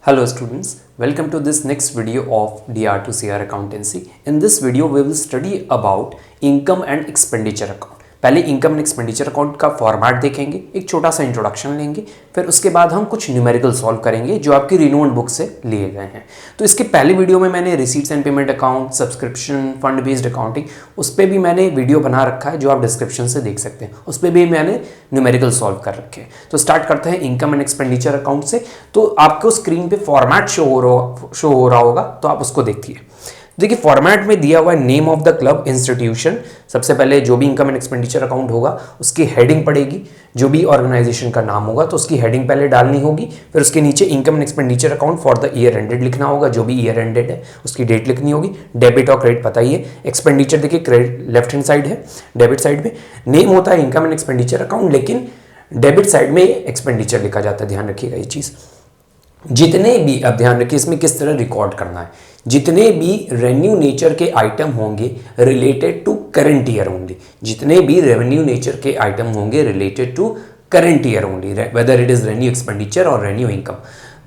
Hello students, welcome to this next video of DR2CR accountancy. In this video we will study about income and expenditure account. पहले income and expenditure account का format देखेंगे, एक छोटा सा introduction लेंगे, फिर उसके बाद हम कुछ न्यूमेरिकल सॉल्व करेंगे जो आपकी रिनोड बुक से लिए गए हैं। तो इसके पहले वीडियो में मैंने receipts and payment account, subscription, fund based accounting, उस पर भी मैंने वीडियो बना रखा है जो आप डिस्क्रिप्शन से देख सकते हैं। उस पर भी मैंने न्यूमेरिकल सॉल्व कर रखे हैं। तो स्टार्ट करते हैं इनकम एंड एक्सपेंडिचर अकाउंट से। तो आपको स्क्रीन पे फॉर्मेट शो हो रहा होगा, तो आप उसको देखिए। देखिए फॉर्मेट में दिया हुआ है name of the club institution. सबसे पहले जो भी इनकम एंड एक्सपेंडिचर अकाउंट होगा उसकी हेडिंग पड़ेगी, जो भी ऑर्गेनाइजेशन का नाम होगा तो उसकी हेडिंग पहले डालनी होगी। फिर उसके नीचे income and expenditure account for the year ended लिखना होगा, जो भी ईयर एंडेड है उसकी डेट लिखनी होगी। डेबिट और क्रेडिट पता ही है। एक्सपेंडिचर देखिए क्रेडिट लेफ्ट हैंड साइड है, डेबिट साइड में नेम होता है इनकम एंड एक्सपेंडिचर अकाउंट, लेकिन डेबिट साइड में एक्सपेंडिचर लिखा जाता है। ध्यान रखिएगा ये चीज़। जितने भी, अब ध्यान रखिए इसमें किस तरह रिकॉर्ड करना है, जितने भी रेवेन्यू नेचर के आइटम होंगे related to current year only, जितने भी रेवेन्यू नेचर के आइटम होंगे related to current year only, whether it is revenue expenditure और रेवेन्यू इनकम,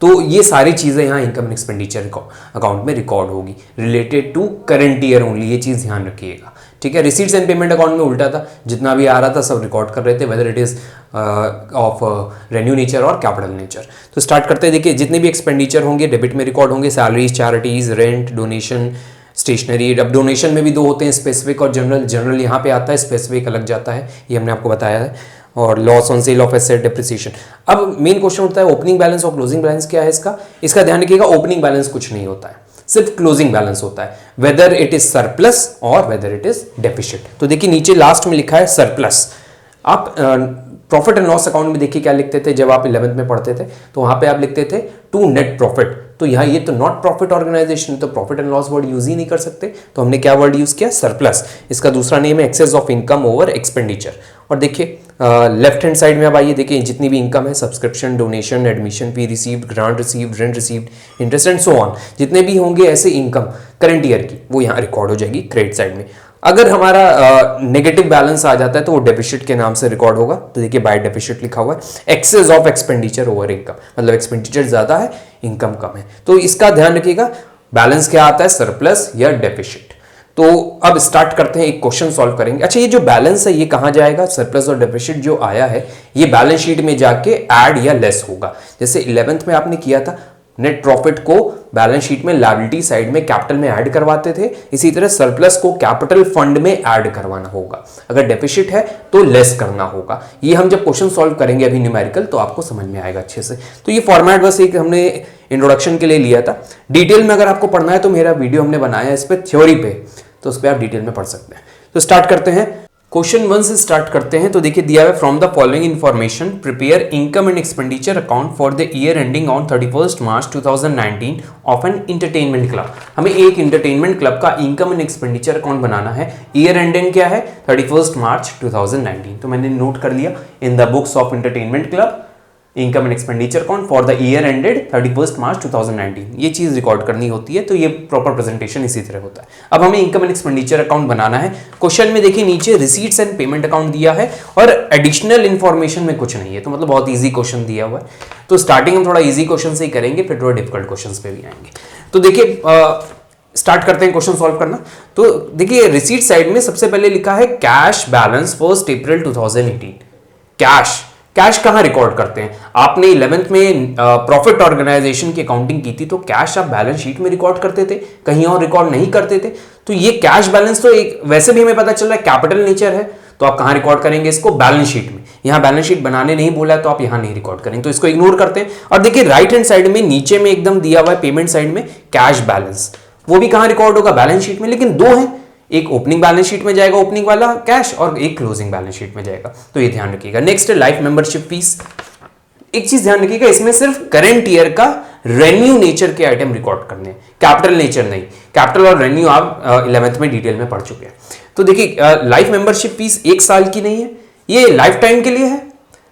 तो ये सारी चीज़ें यहाँ इनकम एंड एक्सपेंडिचर अकाउंट में रिकॉर्ड होगी related to current year only. ये चीज़ ध्यान रखिएगा, ठीक है। रिसीट्स एंड पेमेंट अकाउंट में उल्टा था, जितना भी आ रहा था सब रिकॉर्ड कर रहे थे, weather it is of revenue nature और कैपिटल नेचर। तो स्टार्ट करते हैं। देखिए जितने भी एक्सपेंडिचर होंगे डेबिट में रिकॉर्ड होंगे, salaries, charities, rent, donation, stationery. अब डोनेशन में भी दो होते हैं, स्पेसिफिक और जनरल। जनरल यहाँ पे आता है, स्पेसिफिक अलग जाता है, ये हमने आपको बताया है। और loss on sale of asset, depreciation. अब मेन क्वेश्चन होता है ओपनिंग बैलेंस और क्लोजिंग बैलेंस क्या है इसका ध्यान रखिएगा। ओपनिंग बैलेंस कुछ नहीं होता है, सिर्फ क्लोजिंग बैलेंस होता है, वेदर इट इज सरप्लस और वेदर इट इज डेफिसिट। तो देखिए नीचे लास्ट में लिखा है सरप्लस। आप प्रॉफिट एंड लॉस अकाउंट में देखिए क्या लिखते थे जब आप 11th में पढ़ते थे, तो वहां पे आप लिखते थे टू नेट प्रॉफिट। तो यहाँ ये तो नॉट प्रॉफिट ऑर्गेनाइजेशन, तो profit and loss word use ही नहीं कर सकते, तो हमने क्या वर्ड यूज किया, सरप्लस। इसका दूसरा नेम है excess of income over expenditure. और देखिए लेफ्ट हैंड साइड में अब आइए, देखिए जितनी भी इनकम है, subscription, donation, admission fee received, grant received, rent received, interest and so on, जितने भी होंगे ऐसे इनकम करंट ईयर की, वो यहाँ रिकॉर्ड हो जाएगी क्रेडिट साइड में। अगर हमारा नेगेटिव बैलेंस आ जाता है तो वो डेफिसिट के नाम से रिकॉर्ड होगा। तो देखिए बाय डेफिसिट लिखा हुआ है। Excess of expenditure over income, मतलब एक्सपेंडिचर ज्यादा है, इनकम कम है, तो इसका ध्यान रखिएगा। बैलेंस क्या आता है, सरप्लस या डेफिसिट। तो अब स्टार्ट करते हैं, एक क्वेश्चन सॉल्व करेंगे। अच्छा ये जो बैलेंस है ये कहाँ जाएगा, सरप्लस और डेफिसिट जो आया है ये बैलेंस शीट में जाके ऐड या लेस होगा। जैसे 11th में आपने किया था, नेट प्रॉफिट को बैलेंस शीट में लायबिलिटी साइड में कैपिटल में ऐड करवाते थे, इसी तरह सरप्लस को कैपिटल फंड में ऐड करवाना होगा। अगर डेफिसिट है तो लेस करना होगा। ये हम जब क्वेश्चन सॉल्व करेंगे अभी न्यूमेरिकल, तो आपको समझ में आएगा अच्छे से। तो ये फॉर्मेट बस एक हमने इंट्रोडक्शन के लिए लिया था। डिटेल में अगर आपको पढ़ना है तो मेरा वीडियो हमने बनाया है इस पर थ्योरी पे, तो उस पर आप डिटेल में पढ़ सकते हैं। तो स्टार्ट करते हैं, क्वेश्चन 1 से स्टार्ट करते हैं। तो देखिए दिया है from the following information prepare income and expenditure account for the year ending on 31 March 2019 of an entertainment club. हमें एक इंटरटेनमेंट क्लब का इनकम एंड एक्सपेंडिचर अकाउंट बनाना है। ईयर एंडिंग क्या है, 31 मार्च 2019। तो मैंने नोट कर लिया, in the books of entertainment club income and expenditure account for the year ended 31 March 2019। ये चीज रिकॉर्ड करनी होती है, तो ये प्रॉपर प्रेजेंटेशन इसी तरह होता है। अब हमें इनकम एंड एक्सपेंडिचर अकाउंट बनाना है। क्वेश्चन में देखिए नीचे रिसीट्स एंड पेमेंट अकाउंट दिया है और एडिशनल इंफॉर्मेशन में कुछ नहीं है, तो मतलब बहुत ईजी क्वेश्चन दिया हुआ है। तो स्टार्टिंग हम थोड़ा ईजी क्वेश्चन से ही करेंगे, फिर थोड़ा डिफिकल्ट क्वेश्चन पे भी आएंगे। तो देखिए स्टार्ट करते हैं क्वेश्चन सॉल्व करना। तो देखिए रिसीट साइड में सबसे पहले लिखा है कैश बैलेंस 1 अप्रैल 2018। कैश कहां रिकॉर्ड करते हैं, आपने 11th में प्रॉफिट ऑर्गेनाइजेशन की अकाउंटिंग की थी, तो कैश आप बैलेंस शीट में रिकॉर्ड करते थे, कहीं और रिकॉर्ड नहीं करते थे। तो ये कैश बैलेंस तो एक वैसे भी हमें पता चल रहा है कैपिटल नेचर है, तो आप कहां रिकॉर्ड करेंगे इसको, बैलेंस शीट में। यहां बैलेंस शीट बनाने नहीं बोला है तो आप यहां नहीं रिकॉर्ड करेंगे, तो इसको इग्नोर करते हैं। और देखिए राइट हैंड साइड में नीचे में एकदम दिया हुआ है पेमेंट साइड में कैश बैलेंस, वो भी कहां रिकॉर्ड होगा, बैलेंस शीट में, लेकिन दो है, एक ओपनिंग बैलेंस शीट में जाएगा ओपनिंग वाला कैश, और एक क्लोजिंग बैलेंस शीट में जाएगा, तो ये ध्यान रखिएगा। नेक्स्ट है लाइफ मेंबरशिप फीस। एक चीज ध्यान रखिएगा, इसमें सिर्फ करंट ईयर का रेवेन्यू नेचर के आइटम रिकॉर्ड करने हैं, कैपिटल नेचर नहीं। कैपिटल और रेवेन्यू आप 11th में डिटेल में पढ़ चुके हैं। तो देखिए लाइफ मेंबरशिप फीस 1 साल की नहीं है, ये लाइफ टाइम के लिए है,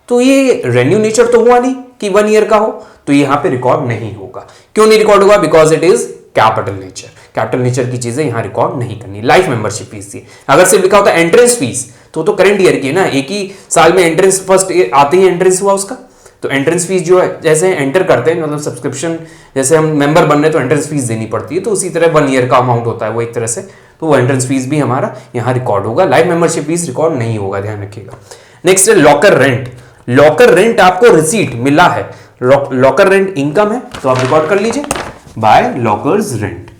तो ये रेवेन्यू नेचर तो हुआ नहीं कि 1 ईयर का हो, तो यहां पे रिकॉर्ड नहीं होगा। क्यों नहीं रिकॉर्ड होगा, because it is capital nature. Capital nature की चीजें यहां रिकॉर्ड नहीं करनी। लाइफ मेंबरशिप फीस थी, अगर सिर्फ लिखा होता एंट्रेंस फीस तो करंट ईयर की है ना, एक ही साल में एंट्रेंस फर्स्ट आते ही एंट्रेंस हुआ उसका, तो एंट्रेंस फीस जो है जैसे एंटर करते हैं, मतलब सब्सक्रिप्शन जैसे हम मेंबर बन रहे हैं तो एंट्रेंस फीस देनी पड़ती है, तो उसी तरह 1 ईयर का अमाउंट होता है वो एक तरह से, तो वो एंट्रेंस फीस भी हमारा यहाँ रिकॉर्ड होगा। लाइव मेंबरशिप फीस रिकॉर्ड नहीं होगा, ध्यान रखिएगा। नेक्स्ट है लॉकर रेंट। लॉकर रेंट आपको रिसीट मिला है, लॉकर रेंट इनकम है तो आप रिकॉर्ड कर लीजिए by lockers rent.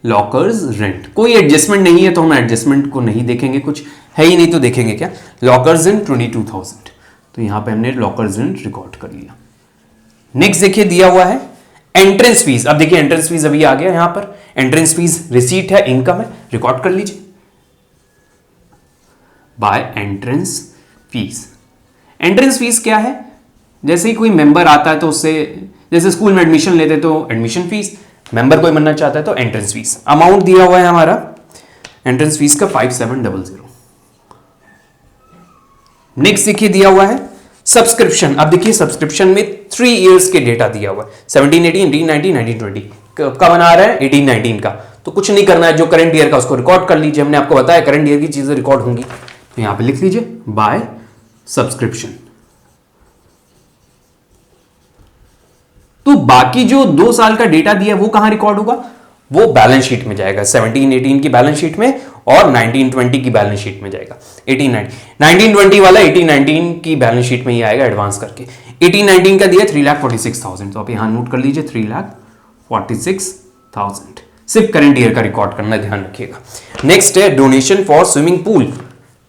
Lockers rent, कोई एडजस्टमेंट नहीं है तो हम एडजस्टमेंट को नहीं देखेंगे, कुछ है ही नहीं तो देखेंगे क्या। लॉकर्स रेंट 22,000, तो यहां पे हमने लॉकर्स रेंट रिकॉर्ड कर लिया। नेक्स्ट देखिए दिया हुआ है एंट्रेंस फीस। अब देखिए एंट्रेंस फीस अभी आ गया यहां पर, एंट्रेंस फीस रिसीट है, इनकम है, रिकॉर्ड कर लीजिए by entrance fee. Entrance fee क्या है, जैसे ही कोई मेंबर आता है तो उससे, जैसे स्कूल में एडमिशन लेते तो एडमिशन फीस, मेंबर कोई बनना चाहता है तो एंट्रेंस फीस। अमाउंट दिया हुआ है हमारा एंट्रेंस फीस का 5700। नेक्स्ट देखिए दिया हुआ है सब्सक्रिप्शन। अब देखिए सब्सक्रिप्शन में 3 इयर्स के डेटा दिया हुआ है, 17, 18, 18, 19, 19, 20 का बना रहा है 18, 19 का, तो कुछ नहीं करना है, जो करंट ईयर का उसको रिकॉर्ड कर लीजिए। हमने आपको बताया करंट ईयर की चीजें रिकॉर्ड होंगी, तो यहां पे लिख लीजिए बाय सब्सक्रिप्शन। तो बाकी जो 2 साल का डेटा दिया वो कहां रिकॉर्ड होगा, वो बैलेंस शीट में जाएगा, 17, 18 की बैलेंस शीट में और 19, 20 की बैलेंस शीट में जाएगा। 18, 19, 20 वाला 18, 19 की बैलेंस शीट में ही आएगा एडवांस करके। 18, 19 का दिया 3,46,000, तो आप यहां नोट कर लीजिए 3,46,000। सिर्फ करंट ईयर का रिकॉर्ड करना, ध्यान रखिएगा। नेक्स्ट है डोनेशन फॉर स्विमिंग पूल।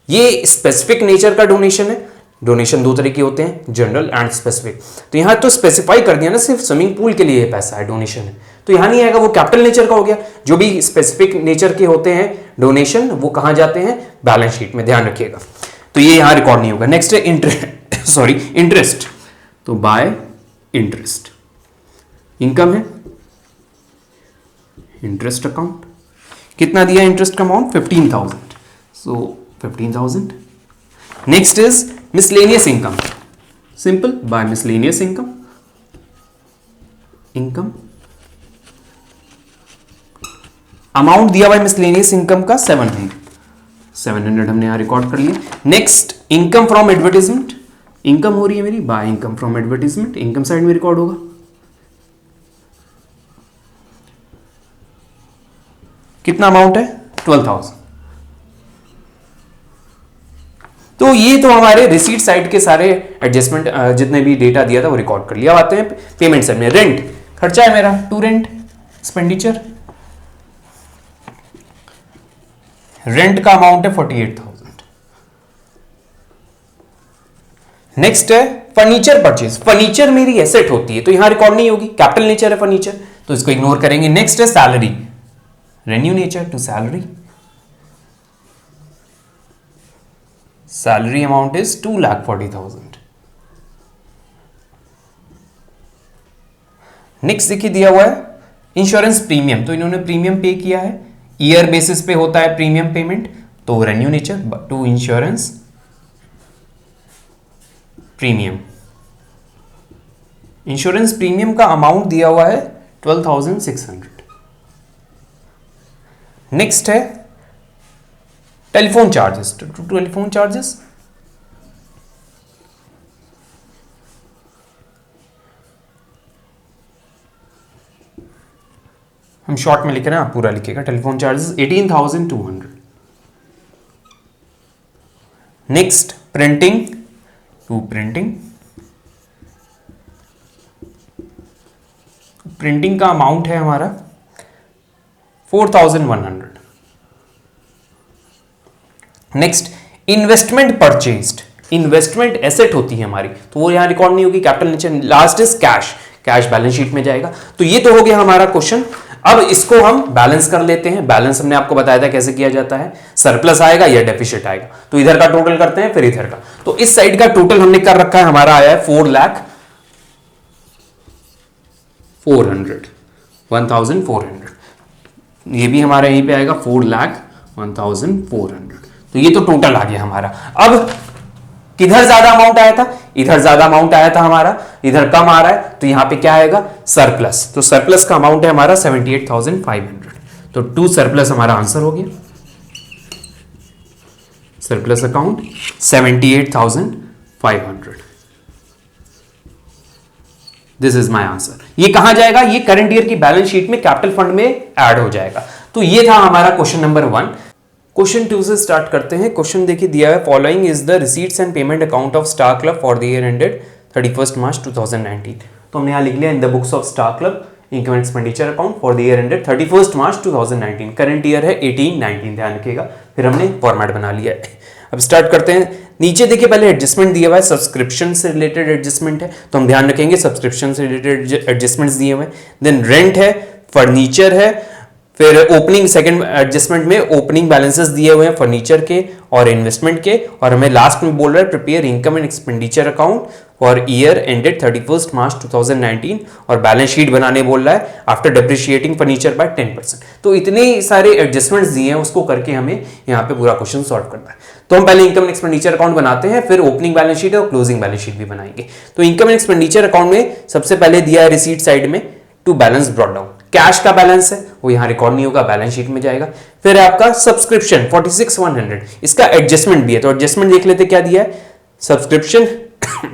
ये स्पेसिफिक नेचर का डोनेशन है। डोनेशन 2 तरह के होते हैं, जनरल एंड स्पेसिफिक। तो यहां तो स्पेसिफाई कर दिया ना, सिर्फ स्विमिंग पूल के लिए पैसा है, डोनेशन है, तो यहां नहीं आएगा, वो कैपिटल नेचर का हो गया। जो भी स्पेसिफिक नेचर के होते हैं डोनेशन, वो कहां जाते हैं, बैलेंस शीट में, ध्यान रखिएगा। तो ये यहां रिकॉर्ड नहीं होगा। नेक्स्ट है इंटरेस्ट, तो बाय इंटरेस्ट, इनकम है, इंटरेस्ट अकाउंट। कितना दिया इंटरेस्ट का amount, 15,000, so 15,000। Next is miscellaneous income, simple by miscellaneous income, income amount दिया हुआ है मिसलेनियस इनकम का 700 हमने यहां रिकॉर्ड कर लिया। Next income from advertisement, income हो रही है मेरी by income from advertisement, income side में रिकॉर्ड होगा। कितना अमाउंट है, 12,000। तो ये तो हमारे रिसीट साइड के सारे एडजस्टमेंट, जितने भी डेटा दिया था वो रिकॉर्ड कर लिया। अब आते हैं पेमेंट साइड में। रेंट, खर्चा है मेरा, टू रेंट एक्सपेंडिचर, रेंट का अमाउंट है 48,000। नेक्स्ट है फर्नीचर परचेज। फर्नीचर मेरी एसेट होती है तो यहां रिकॉर्ड नहीं होगी, कैपिटल नेचर है फर्नीचर, तो इसको इग्नोर करेंगे। नेक्स्ट है salary, revenue nature to salary, salary amount is 2,40,000। Next देखिए दिया हुआ है इंश्योरेंस प्रीमियम, तो इन्होंने प्रीमियम पे किया है, ईयर बेसिस पे होता है प्रीमियम पेमेंट, तो revenue nature to insurance premium. Insurance premium का अमाउंट दिया हुआ है 12,600। नेक्स्ट है टेलीफोन चार्जेस, टेलीफोन चार्जेस हम शॉर्ट में लिख रहे हैं, आप पूरा लिखिएगा। Telephone charges 18,200। Next printing, to printing, printing का अमाउंट है हमारा 4,100। Next investment purchased, investment asset होती है हमारी, तो वो यहां रिकॉर्ड नहीं होगी, capital nature. Last is cash, cash balance sheet में जाएगा। तो ये तो हो गया हमारा क्वेश्चन। अब इसको हम बैलेंस कर लेते हैं। बैलेंस हमने आपको बताया था कैसे किया जाता है, सरप्लस आएगा या डेफिसिट आएगा, तो इधर का टोटल करते हैं फिर इधर का। तो इस साइड का टोटल हमने कर रखा है, हमारा आया है 4,400,1,400। ये भी हमारा यहीं पे आएगा 4,01,400। तो ये तो टोटल आ गया हमारा। अब किधर ज्यादा अमाउंट आया था, इधर ज्यादा अमाउंट आया था हमारा, इधर कम आ रहा है, तो यहां पे क्या आएगा, सरप्लस। तो सरप्लस का अमाउंट है हमारा 78,500। तो टू सरप्लस हमारा आंसर हो गया। Surplus account 78,500। This is my answer. ये कहां जाएगा? ये करंट ईयर की बैलेंस शीट में कैपिटल फंड में ऐड हो जाएगा। तो ये था हमारा क्वेश्चन नंबर 1। क्वेश्चन 2 से स्टार्ट करते हैं। क्वेश्चन देखिए दिया है, following is the receipts and payment account of star club for the year ended 31 March 2019। तो हमने यहां लिख लिया, in the books of star club income and expenditure account for the year ended 31 March 2019। Current year है 18-19, ध्यान रखिएगा। फिर हमने फॉर्मेट बना लिया है। अब स्टार्ट करते हैं। नीचे देखिए पहले एडजस्टमेंट दिया हुआ है, सब्सक्रिप्शन से रिलेटेड एडजस्टमेंट है, तो हम ध्यान रखेंगे सब्सक्रिप्शन से रिलेटेड एडजस्टमेंट्स दिए हुए हैं। देन रेंट है, फर्नीचर है, फिर ओपनिंग सेकंड एडजस्टमेंट में ओपनिंग बैलेंसेस दिए हुए हैं फर्नीचर के और इन्वेस्टमेंट के, और हमें लास्ट में बोल रहा है prepare income and expenditure account for year ended 31 March 2019, और बैलेंस शीट बनाने बोल रहा है आफ्टर डेप्रिशिएटिंग फर्नीचर बाय 10%। तो इतने सारे एडजस्टमेंट्स दिए हैं, उसको करके हमें यहाँ पे पूरा क्वेश्चन सॉल्व करना है। तो हम पहले इनकम एंड एक्सपेंडिचर अकाउंट बनाते हैं, फिर ओपनिंग बैलेंस शीट और क्लोजिंग बैलेंस शीट भी बनाएंगे। तो इनकम एंड एक्सपेंडिचर अकाउंट में सबसे पहले दिया है रिसीट साइड में to balance brought down. Cash का बैलेंस है वो यहां रिकॉर्ड नहीं होगा, बैलेंस शीट में जाएगा। फिर आपका सब्सक्रिप्शन 46,100, इसका एडजस्टमेंट भी है, तो एडजस्टमेंट देख लेते क्या दिया है। Subscription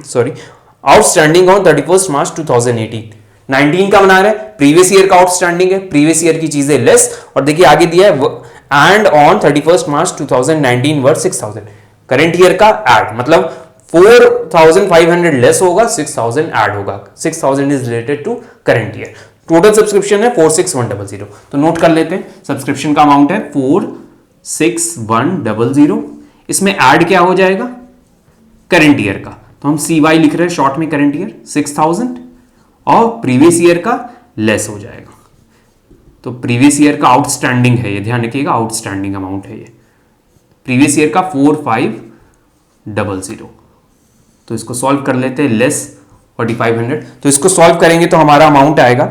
sorry outstanding on 31 March 2018, 19 का बना रहे हैं, प्रीवियस ईयर का आउटस्टैंडिंग है, प्रीवियस ईयर की चीजें लेस, और देखिए आगे दिया है and on 31 March 2019 worth 6,000, current year का ऐड, मतलब 4,500 लेस होगा, 6,000 ऐड होगा, 6,000 is related to current year. Total subscription है 46,100, तो नोट कर लेते हैं। सब्सक्रिप्शन का अमाउंट है 46,100, इसमें ऐड क्या हो जाएगा? करंट ईयर का, तो हम CY लिख रहे हैं शॉर्ट में, करंट ईयर 6,000, और प्रीवियस ईयर का लेस हो जाएगा। तो प्रीवियस ईयर का आउटस्टैंडिंग है ये, ध्यान रखिएगा, आउटस्टैंडिंग अमाउंट है ये, प्रीवियस ईयर का 4,500। तो इसको सॉल्व कर लेते हैं, लेस 4,500, तो इसको सॉल्व करेंगे तो हमारा अमाउंट आएगा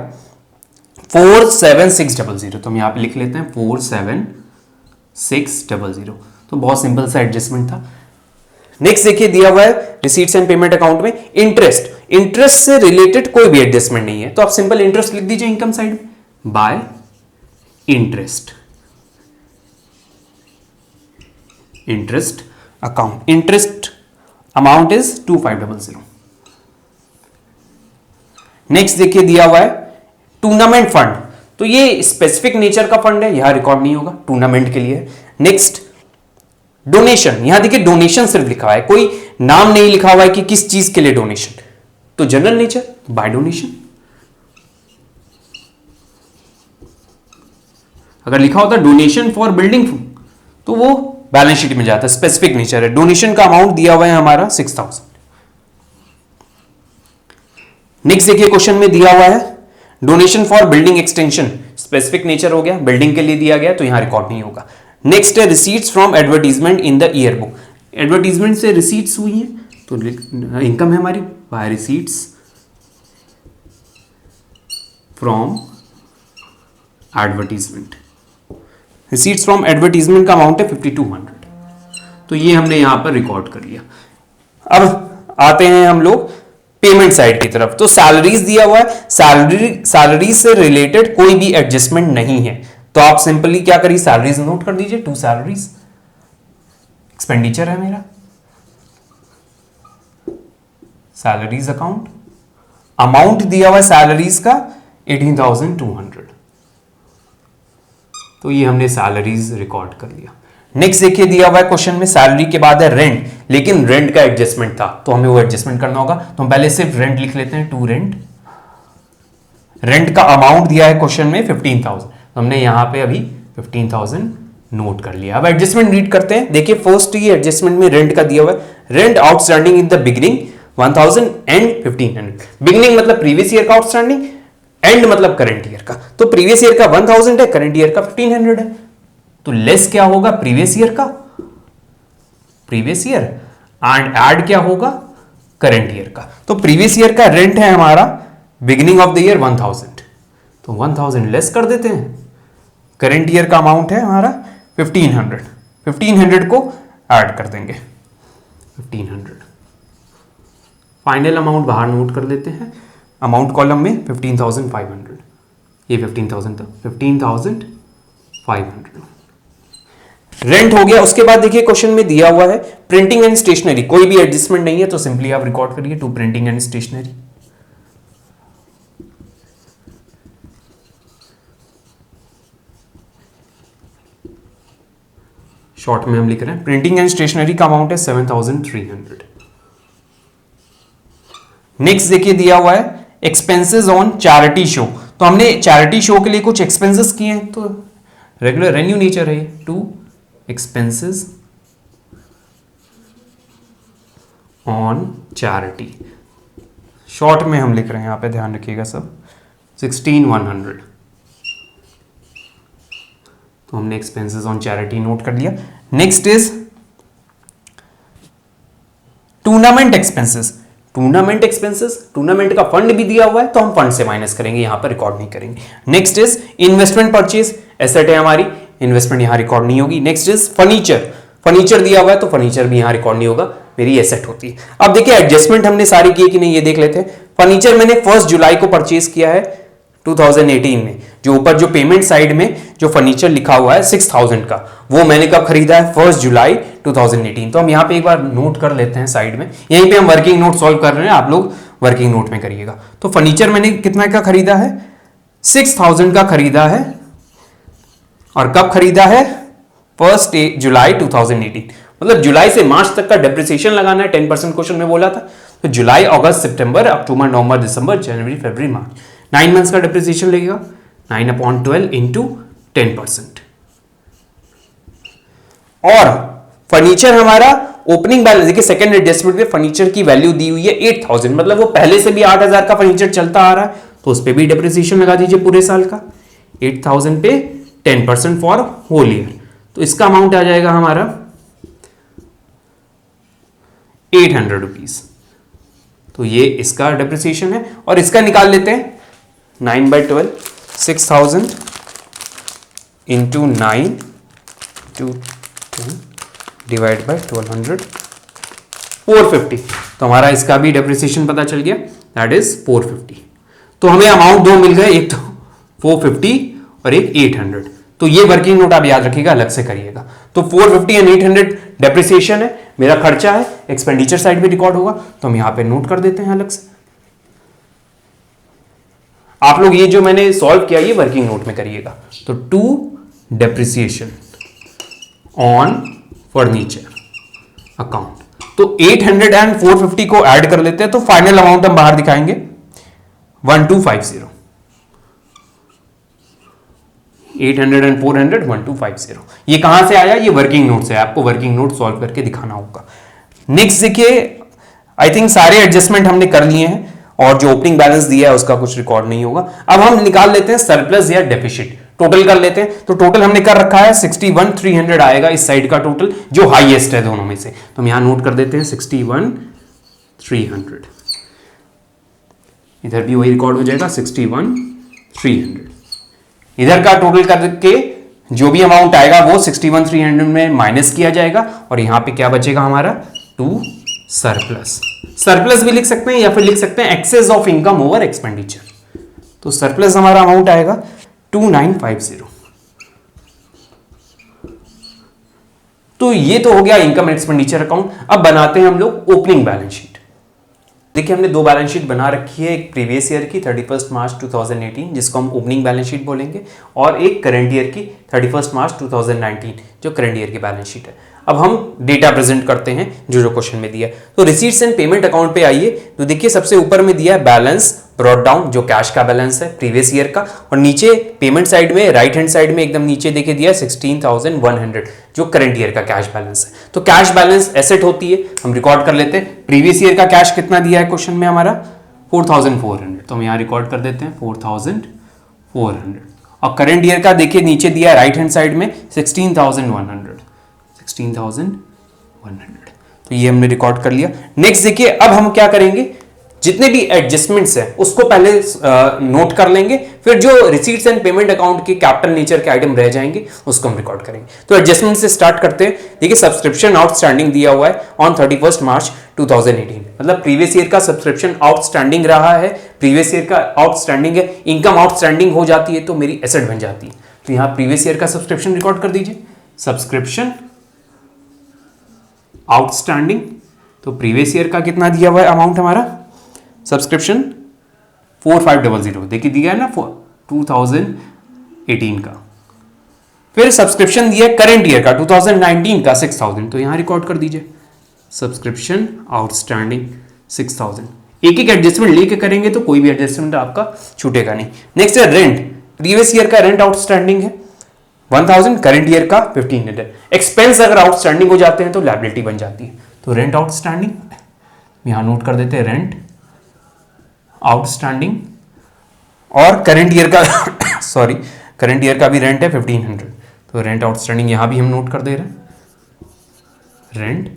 4,7,600। तो हम यहां पे लिख लेते हैं 4,7,600। तो बहुत सिंपल सा एडजस्टमेंट था। नेक्स्ट देखिए दिया हुआ है रिसीट्स एंड पेमेंट अकाउंट में इंटरेस्ट, इंटरेस्ट से रिलेटेड कोई भी एडजस्टमेंट नहीं है, तो आप सिंपल इंटरेस्ट लिख दीजिए इनकम साइड में, bye interest, interest account, interest amount is 2,500। Next देखिए दिया हुआ है टूर्नामेंट फंड, तो ये स्पेसिफिक नेचर का फंड है, यहां रिकॉर्ड नहीं होगा, टूर्नामेंट के लिए। नेक्स्ट डोनेशन, यहां देखिए डोनेशन सिर्फ लिखा हुआ है, कोई नाम नहीं लिखा हुआ है कि किस चीज के लिए डोनेशन, तो जनरल नेचर, बाय डोनेशन। अगर लिखा होता डोनेशन फॉर बिल्डिंग तो वो बैलेंस शीट में जाता है, स्पेसिफिक नेचर है। डोनेशन का अमाउंट दिया हुआ है हमारा 6,000। नेक्स्ट देखिए क्वेश्चन में दिया हुआ है donation for building extension, specific nature हो गया, बिल्डिंग के लिए दिया गया, तो यहां रिकॉर्ड नहीं होगा। नेक्स्ट है receipts from advertisement in the year book, advertisement से रिसीट्स हुई है, तो इनकम है हमारी by receipts from advertisement. Receipts from advertisement का अमाउंट है 5,200, तो ये हमने यहां पर रिकॉर्ड कर लिया। अब आते हैं हम लोग पेमेंट साइड की तरफ, तो सैलरीज दिया हुआ है, सैलरी से रिलेटेड कोई भी एडजस्टमेंट नहीं है, तो आप सिंपली क्या करिए, सैलरीज नोट कर दीजिए, टू सैलरीज, एक्सपेंडिचर है मेरा, सैलरीज अकाउंट, अमाउंट दिया हुआ है सैलरीज का 18,200, तो ये हमने सैलरीज रिकॉर्ड कर लिया। नेक्स्ट देखिए दिया हुआ है क्वेश्चन में सैलरी के बाद है रेंट, लेकिन रेंट का एडजस्टमेंट था, तो हमें वो एडजस्टमेंट करना होगा, तो हम पहले सिर्फ रेंट लिख लेते हैं, टू रेंट। रेंट का अमाउंट दिया है क्वेश्चन में 15,000, तो हमने यहां पे अभी 15,000 नोट कर लिया। अब एडजस्टमेंट रीड करते हैं। देखिए फर्स्ट ये एडजस्टमेंट में रेंट का दिया हुआ है, rent outstanding in the beginning 1,000 and 1,500, beginning मतलब प्रीवियस ईयर का आउटस्टैंडिंग, एंड मतलब करंट ईयर का, तो प्रीवियस ईयर का 1,000 है, करंट ईयर का 1,500 है, तो लेस क्या होगा प्रीवियस ईयर का, प्रीवियस ईयर, एंड ऐड क्या होगा करंट ईयर का। तो प्रीवियस ईयर का रेंट है हमारा बिगिनिंग ऑफ द ईयर 1,000, तो 1,000 लेस कर देते हैं, करंट ईयर का अमाउंट है हमारा 1,500, 1,500 को ऐड कर देंगे, 1,500, फाइनल अमाउंट बाहर नोट कर लेते हैं, अमाउंट कॉलम में 15,500, ये 15,000 था, 15,500। रेंट हो गया। उसके बाद देखिए क्वेश्चन में दिया हुआ है प्रिंटिंग एंड स्टेशनरी, कोई भी एडजस्टमेंट नहीं है तो सिंपली आप रिकॉर्ड करिए to printing and stationery. Short में हम लिख रहे हैं प्रिंटिंग एंड स्टेशनरी का अमाउंट है 7300। नेक्स्ट देखिए दिया हुआ है एक्सपेंसेस ऑन चैरिटी शो, तो हमने चैरिटी शो के लिए कुछ एक्सपेंसेस किए हैं, तो रेगुलर रेन्यू नेचर है to expenses on charity. Short में हम लिख रहे हैं, यहां पे ध्यान रखिएगा सब, 16100। तो हमने एक्सपेंसेस ऑन चैरिटी नोट कर लिया। Next is tournament expenses. Tournament expenses, tournament का फंड भी दिया हुआ है तो हम फंड से माइनस करेंगे, यहां पर रिकॉर्ड नहीं करेंगे। Next is investment purchase, asset है हमारी, इन्वेस्टमेंट यहां रिकॉर्ड नहीं होगी। नेक्स्ट इज फर्नीचर, फर्नीचर दिया हुआ है तो फर्नीचर भी यहां रिकॉर्ड नहीं होगा, मेरी एसेट होती है। अब देखिए एडजस्टमेंट हमने सारी की कि नहीं ये देख लेते हैं। फर्नीचर मैंने 1 जुलाई को परचेज किया है 2018 में, जो ऊपर जो पेमेंट साइड में जो फर्नीचर लिखा हुआ है 6000 का, वो मैंने कब खरीदा है 1 जुलाई 2018। तो हम यहां पे एक बार नोट कर लेते हैं साइड में, यहीं पे हम वर्किंग नोट सॉल्व कर रहे हैं, आप लोग वर्किंग नोट में करिएगा। तो फर्नीचर मैंने कितना का खरीदा है, 6000 का खरीदा है, और कब खरीदा है 1 जुलाई 2018। मतलब जुलाई से मार्च तक का डेप्रिसिएशन लगाना है, 10% क्वेश्चन में बोला था। तो जुलाई, अगस्त, सितंबर, अक्टूबर, नवंबर, दिसंबर, जनवरी, फरवरी, मार्च, 9 मंथ्स का डेप्रिसिएशन लगेगा। 9/12 इंटू 10%। और फर्नीचर हमारा ओपनिंग बैलेंस देखिए, सेकंड एडजस्टमेंट में फर्नीचर की वैल्यू दी हुई है 8000, मतलब वो पहले से भी 8000 का फर्नीचर चलता आ रहा है, तो उस पर भी डेप्रिसिएशन लगा दीजिए पूरे साल का। 8000 पे 10% फॉर होल ईयर, तो इसका अमाउंट आ जाएगा हमारा 800 रुपीज। तो ये इसका डेप्रिसिएशन है, और इसका निकाल लेते हैं 9/12, 6000 इंटू 9 टू 10 डिवाइड बाय 1200, 450। तो हमारा इसका भी डेप्रिसिएशन पता चल गया, दैट इज 450। तो हमें अमाउंट दो मिल गए, एक तो 450 और एक 800। तो ये वर्किंग नोट आप याद रखिएगा, अलग से करिएगा। तो 450 एंड 800 डेप्रिसिएशन है, मेरा खर्चा है, एक्सपेंडिचर साइड में रिकॉर्ड होगा, तो हम यहां पे नोट कर देते हैं अलग से। आप लोग ये जो मैंने सॉल्व किया ये वर्किंग नोट में करिएगा। तो to depreciation on furniture account, तो 800 एंड 450 को ऐड कर लेते हैं, तो फाइनल अमाउंट हम बाहर दिखाएंगे 1250। 800 एंड 400 1250। ये कहां से आया, ये वर्किंग नोट से, आपको वर्किंग नोट सॉल्व करके दिखाना होगा। नेक्स्ट देखिए, आई थिंक सारे एडजस्टमेंट हमने कर लिए हैं, और जो ओपनिंग बैलेंस दिया है उसका कुछ रिकॉर्ड नहीं होगा। अब हम निकाल लेते हैं सरप्लस या डेफिसिट, टोटल कर लेते हैं। तो टोटल हमने कर रखा है 61,300 आएगा इस साइड का टोटल, जो हाईएस्ट है दोनों में से। तो हम यहां नोट कर देते हैं 61,300, इधर भी वही रिकॉर्ड हो जाएगा 61,300। इधर का टोटल करके जो भी अमाउंट आएगा वो 61,300 में माइनस किया जाएगा, और यहां पे क्या बचेगा हमारा, टू सरप्लस। सरप्लस भी लिख सकते हैं या फिर लिख सकते हैं excess of income over expenditure. तो सरप्लस हमारा अमाउंट आएगा 2950। तो ये तो हो गया इनकम एक्सपेंडिचर अकाउंट। अब बनाते हैं हम लोग ओपनिंग बैलेंस शीट। देखिए हमने दो बैलेंस शीट बना रखी है, एक प्रीवियस ईयर की 31 मार्च 2018 जिसको हम ओपनिंग बैलेंस शीट बोलेंगे, और एक करंट ईयर की 31 मार्च 2019 जो करंट ईयर की बैलेंस शीट है। अब हम डेटा प्रेजेंट करते हैं जो जो क्वेश्चन में दिया है। तो रिसीट्स एंड पेमेंट अकाउंट पे आइए, तो देखिए सबसे ऊपर में दिया है बैलेंस ब्रॉट डाउन, जो कैश का बैलेंस है प्रीवियस ईयर का, और नीचे पेमेंट साइड में राइट हैंड साइड में एकदम नीचे देखिए दिया 16,100 जो करंट ईयर का कैश बैलेंस है। तो कैश बैलेंस एसेट होती है, हम रिकॉर्ड कर लेते हैं। प्रीवियस ईयर का कैश कितना दिया है क्वेश्चन में हमारा 4,400, तो हम यहाँ रिकॉर्ड कर देते हैं 4,400। और करंट ईयर का देखिए नीचे दिया है राइट हैंड साइड में 16,100। तो ये हमने रिकॉर्ड कर लिया। नेक्स्ट देखिए अब हम क्या करेंगे, जितने भी एडजस्टमेंट्स हैं उसको पहले नोट कर लेंगे, फिर जो रिसीट्स एंड पेमेंट अकाउंट के कैपिटल नेचर के आइटम रह जाएंगे उसको हम रिकॉर्ड करेंगे। तो एडजस्टमेंट से स्टार्ट करते हैं। देखिए सब्सक्रिप्शन आउटस्टैंडिंग दिया हुआ है ऑन 31 मार्च 2018, मतलब प्रीवियस ईयर का सब्सक्रिप्शन आउटस्टैंडिंग रहा है, प्रीवियस ईयर का आउटस्टैंडिंग है, इनकम आउटस्टैंडिंग हो जाती है तो मेरी एसेट बन जाती है। तो यहाँ प्रीवियस ईयर का सब्सक्रिप्शन रिकॉर्ड कर दीजिए सब्सक्रिप्शन आउटस्टैंडिंग, तो प्रीवियस ईयर का कितना दिया हुआ है अमाउंट हमारा, सब्सक्रिप्शन 4500 देखिए दिया है ना 2018 का। फिर सब्सक्रिप्शन दिया है करंट ईयर का 2019 का 6000, तो यहां रिकॉर्ड कर दीजिए सब्सक्रिप्शन आउटस्टैंडिंग 6000। एक एक एडजस्टमेंट लेके करेंगे तो कोई भी एडजस्टमेंट आपका छूटेगा नहीं। नेक्स्ट है रेंट, प्रीवियस ईयर का रेंट आउटस्टैंडिंग है 1000, करंट ईयर का 1500। एक्सपेंस अगर आउटस्टैंडिंग हो जाते हैं तो लायबिलिटी बन जाती है, तो रेंट आउटस्टैंडिंग यहां नोट कर देते हैं, रेंट आउटस्टैंडिंग, और करंट ईयर का सॉरी करंट ईयर का भी रेंट है 1500, तो रेंट आउटस्टैंडिंग यहां भी हम नोट कर दे रहे हैं, रेंट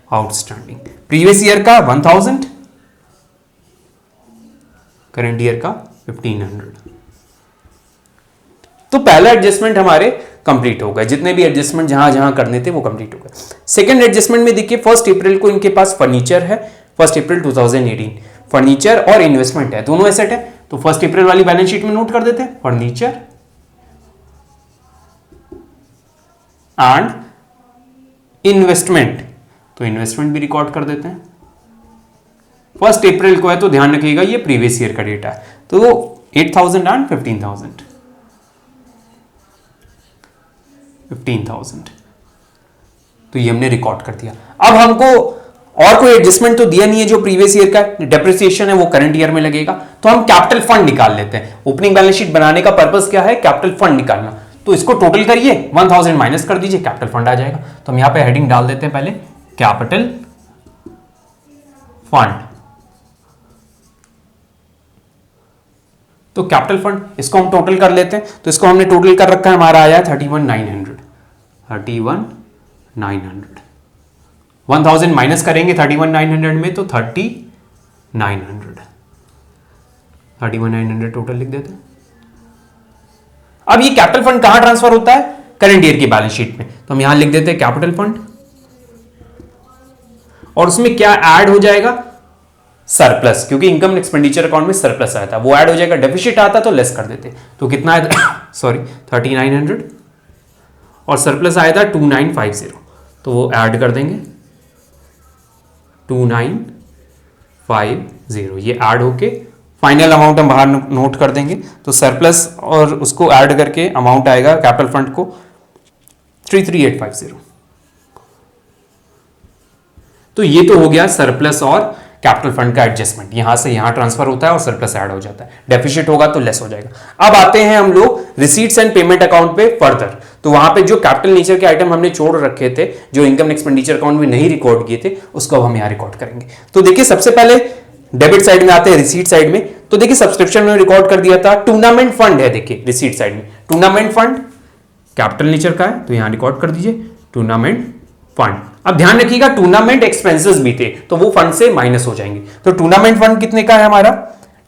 आउटस्टैंडिंग। प्रीवियस ईयर का 1000, करंट ईयर का 1500। तो पहला एडजस्टमेंट हमारे कंप्लीट हो गए, जितने भी एडजस्टमेंट जहां जहां करने थे वो कंप्लीट हो गए। सेकंड एडजस्टमेंट में देखिए 1 अप्रैल को इनके पास फर्नीचर है, 1 अप्रैल 2018, फर्नीचर और इन्वेस्टमेंट है, दोनों एसेट है, तो 1 अप्रैल वाली बैलेंस शीट में नोट कर देते हैं फर्नीचर एंड इन्वेस्टमेंट, तो इन्वेस्टमेंट भी रिकॉर्ड कर देते हैं। 1 अप्रैल को है तो ध्यान रखिएगा ये प्रीवियस ईयर का डेटा है, तो 8000 एंड 15,000, तो ये हमने रिकॉर्ड कर दिया। अब हमको और कोई एडजस्टमेंट तो दिया नहीं है जो प्रीवियस ईयर का डेप्रिसिएशन है वो करंट ईयर में लगेगा, तो हम कैपिटल फंड निकाल लेते हैं। ओपनिंग बैलेंस शीट बनाने का पर्पस क्या है, कैपिटल फंड निकालना, तो इसको टोटल करिए 1000 माइनस कर दीजिए, कैपिटल फंड आ जाएगा। तो हम यहां पे हेडिंग डाल देते हैं पहले कैपिटल फंड, तो कैपिटल फंड इसको हम टोटल कर लेते हैं, तो इसको हमने टोटल कर रखा है, हमारा आया है 31,900, 1000 माइनस करेंगे 31,900 में तो 3900 टोटल लिख देते हैं। अब ये कैपिटल फंड कहां ट्रांसफर होता है, करंट ईयर की बैलेंस शीट में, तो हम यहां लिख देते हैं कैपिटल फंड, और उसमें क्या ऐड हो जाएगा, सरप्लस, क्योंकि इनकम एंड एक्सपेंडिचर अकाउंट में सरप्लस आया था वो ऐड हो जाएगा, डेफिसिट आता तो लेस कर देते, तो कितना है सॉरी 3900, और सरप्लस आया था 2950, तो वो ऐड कर देंगे 2950, ये ऐड होके फाइनल अमाउंट हम बाहर नोट कर देंगे, तो सरप्लस और उसको ऐड करके अमाउंट आएगा कैपिटल फंड को 33850। तो ये तो हो गया सरप्लस और कैपिटल फंड का एडजस्टमेंट, यहां से यहां ट्रांसफर होता है और सरप्लस ऐड हो जाता है, डेफिसिट होगा तो लेस हो जाएगा। अब आते हैं हम लोग रिसीट्स एंड पेमेंट अकाउंट पे फर्दर, तो वहां पे जो कैपिटल नेचर के आइटम हमने छोड़ रखे थे जो इनकम एक्सपेंडिचर अकाउंट में नहीं रिकॉर्ड किए थे उसको अब हम यहां रिकॉर्ड करेंगे। तो देखिए सबसे पहले डेबिट साइड में आते हैं, रिसीट साइड में, तो देखिए सब्सक्रिप्शन में रिकॉर्ड कर दिया था, टूर्नामेंट फंड है, देखिए रिसीट साइड में टूर्नामेंट फंड कैपिटल नेचर का है, तो यहां रिकॉर्ड कर दीजिए टूर्नामेंट फंड। अब ध्यान रखिएगा टूर्नामेंट एक्सपेंसेस भी थे तो वो फंड से माइनस हो जाएंगे, तो टूर्नामेंट फंड कितने का है हमारा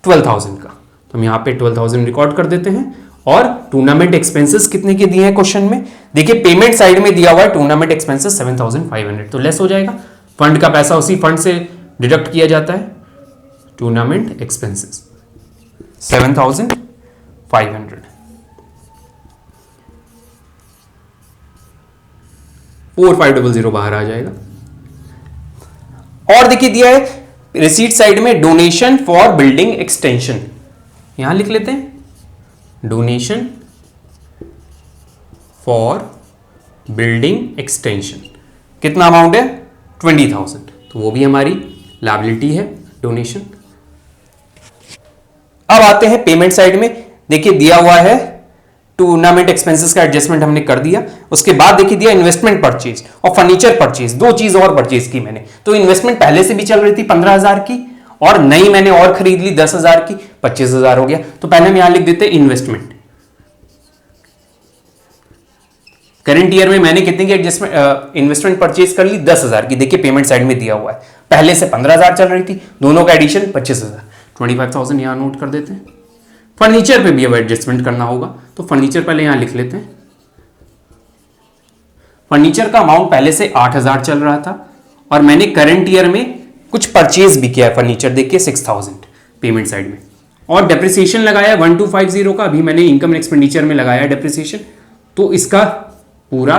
12,000 का, तो हम यहां पे 12,000 रिकॉर्ड कर देते हैं। और टूर्नामेंट एक्सपेंसेस कितने के दिए हैं क्वेश्चन में, देखिए पेमेंट साइड में दिया हुआ है टूर्नामेंट एक्सपेंसेस 7,500, तो लेस हो जाएगा, फंड का पैसा उसी फंड से डिडक्ट किया जाता है, टूर्नामेंट एक्सपेंसेस 7,500, 4500 बाहर आ जाएगा। और देखिए दिया है रिसीट साइड में डोनेशन फॉर बिल्डिंग एक्सटेंशन, यहां लिख लेते हैं डोनेशन फॉर बिल्डिंग एक्सटेंशन, कितना अमाउंट है 20,000, तो वो भी हमारी लायबिलिटी है डोनेशन। अब आते हैं पेमेंट साइड में, देखिए दिया हुआ है टूर्नामेंट एक्सपेंसेस का एडजस्टमेंट हमने कर दिया, उसके बाद देखिए दिया इन्वेस्टमेंट परचेज और फर्नीचर परचेज, दो चीज और परचेज की मैंने, तो इन्वेस्टमेंट पहले से भी चल रही थी 15,000 की और नई मैंने और खरीद ली 10,000 की, 25,000 हो गया, तो पहले हम यहां लिख देते इन्वेस्टमेंट। करंट ईयर में मैंने कितने की एडजस्टमेंट इन्वेस्टमेंट परचेज कर ली 10,000 की, देखिए पेमेंट साइड में दिया हुआ है, पहले से 15,000 चल रही थी, दोनों का एडिशन 25,000, 25,000 यहां नोट कर देते हैं। फर्नीचर पे भी अब एडजस्टमेंट करना होगा, तो फर्नीचर पहले यहां लिख लेते हैं, फर्नीचर का अमाउंट पहले से 8,000 चल रहा था और मैंने करंट ईयर में कुछ परचेज भी किया है फर्नीचर, देखिए 6,000 पेमेंट साइड में, और डेप्रिसिएशन लगाया 1250 का, अभी मैंने इनकम एक्सपेंडिचर में लगाया डेप्रिसिएशन, तो इसका पूरा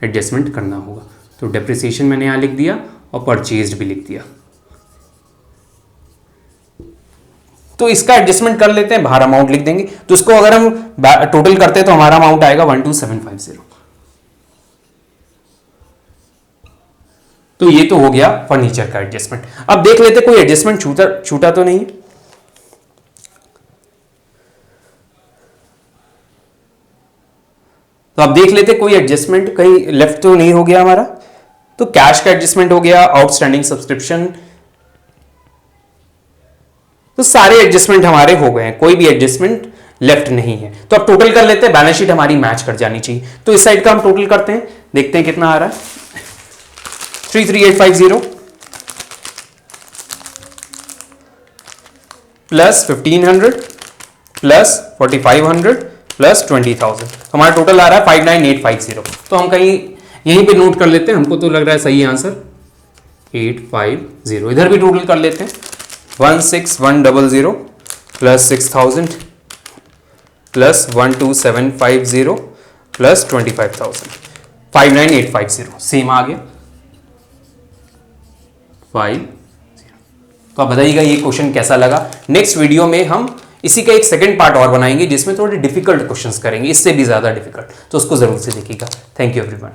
एडजस्टमेंट करना होगा। तो डेप्रिसिएशन मैंने यहाँ लिख दिया और परचेज्ड भी लिख दिया। तो इसका एडजस्टमेंट कर लेते हैं, बाहर अमाउंट लिख देंगे। तो इसको अगर हम टोटल करते हैं तो हमारा अमाउंट आएगा 12750। तो ये तो हो गया फर्नीचर का एडजस्टमेंट। अब देख लेते कोई एडजस्टमेंट छूटा तो नहीं है। तो अब देख लेते कोई एडजस्टमेंट कहीं लेफ्ट तो नहीं हो गया हमारा। तो कैश का एडजस्टमेंट हो गया, आउटस्टैंडिंग सब्सक्रिप्शन, तो सारे एडजस्टमेंट हमारे हो गए हैं, कोई भी एडजस्टमेंट लेफ्ट नहीं है। तो अब टोटल कर लेते हैं, बैलेंस शीट हमारी मैच कर जानी चाहिए। तो इस साइड का हम टोटल करते हैं, देखते हैं कितना आ रहा है। 33850 प्लस 1500 प्लस 4500 प्लस 20,000, हमारा टोटल आ रहा है 59850। तो हम कहीं यहीं पे नोट कर लेते हैं, हमको तो लग रहा है सही आंसर 850। इधर भी टोटल कर लेते हैं, 16100 प्लस 6000 प्लस 12750 प्लस 25,000, 59850 सेम आ गया 5। तो आप बताइएगा ये क्वेश्चन कैसा लगा। नेक्स्ट वीडियो में हम इसी का एक सेकंड पार्ट और बनाएंगे जिसमें थोड़े डिफिकल्ट क्वेश्चंस करेंगे, इससे भी ज्यादा डिफिकल्ट, तो उसको जरूर से देखिएगा। Thank you everyone.